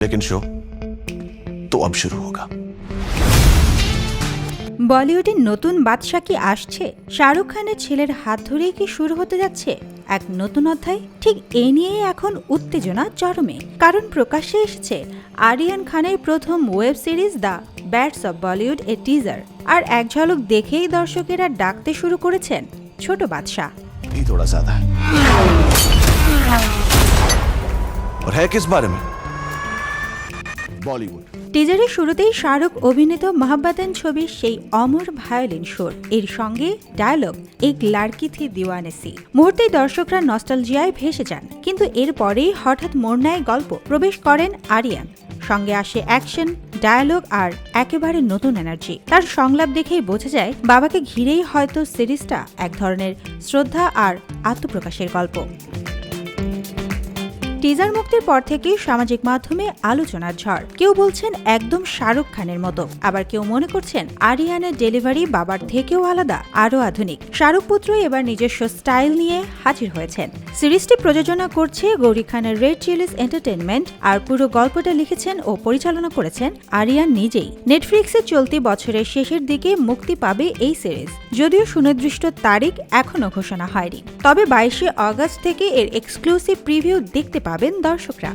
लेकिन शो तो अब शुरू होगा। বলিউডের নতুন বাদশা কি আসছে? শাহরুখ খানের ছেলের হাত ধরেই কি শুরু হতে যাচ্ছে এক নতুন অধ্যায়? ঠিক এ নিয়েই এখন উত্তেজনা চরমে, কারণ প্রকাশ্যে এসেছে আরিয়ান খানের প্রথম web series the bats of Bollywood এর টিজার। আর এক ঝলক দেখেই দর্শকেরা ডাকতে শুরু করেছেন ছোট বাদশা। ये थोड़ा ज्यादा है और है किस बारे में? बॉलीवुड। টিজারের শুরুতেই শাহরুখ অভিনীত মহাব্বতেন ছবির সেই অমর ভায়োলিন সুর, এর সঙ্গে ডায়লগ এক লাড়কি থি দিওয়ানে সি। মুহূর্তেই দর্শকরা নস্টালজিয়ায় ভেসে যান, কিন্তু এরপরেই হঠাৎ মোড় নেয় গল্প। প্রবেশ করেন আরিয়ান, সঙ্গে আসে অ্যাকশন, ডায়ালগ আর একেবারে নতুন এনার্জি। তার সংলাপ দেখেই বোঝা যায় বাবাকে ঘিরেই হয়তো সিরিজটা এক ধরনের শ্রদ্ধা আর আত্মপ্রকাশের গল্প। টিজার মুক্তির পর থেকেই সামাজিক মাধ্যমে আলোচনার ঝড়। কেউ বলছেন একদম শাহরুখ খানের মতো, আবার কেউ মনে করছেন আরিয়ানের ডেলিভারি বাবার থেকেও আলাদা, আরও আধুনিক। শাহরুখ পুত্র এবার নিজস্ব স্টাইল নিয়ে হাজির হয়েছেন। সিরিজটি প্রযোজনা করছে গৌরী খানের রেড চিলিজ এন্টারটেইনমেন্ট, আর পুরো গল্পটা লিখেছেন ও পরিচালনা করেছেন আরিয়ান নিজেই। নেটফ্লিক্সে চলতি বছরের শেষের দিকে মুক্তি পাবে এই সিরিজ, যদিও সুনির্দিষ্ট তারিখ এখনও ঘোষণা হয়নি। তবে 22শে অগস্ট থেকে এর এক্সক্লুসিভ প্রিভিউ দেখতে পাবেন দর্শকরা।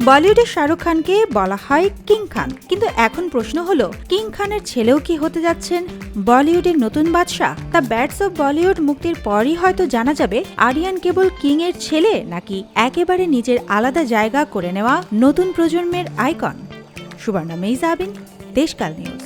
বলিউডে শাহরুখ খানকে বলা হয় কিং খান, কিন্তু এখন প্রশ্ন হলো কিং খানের ছেলেও কি হতে যাচ্ছেন বলিউডের নতুন বাদশা? দ্য ব্যাটস অব বলিউড মুক্তির পরই হয়তো জানা যাবে আরিয়ান কেবল কিং এর ছেলে নাকি একেবারে নিজের আলাদা জায়গা করে নেওয়া নতুন প্রজন্মের আইকন। সুবর্ণা মেইজাবিন, দেশকাল নিউজ।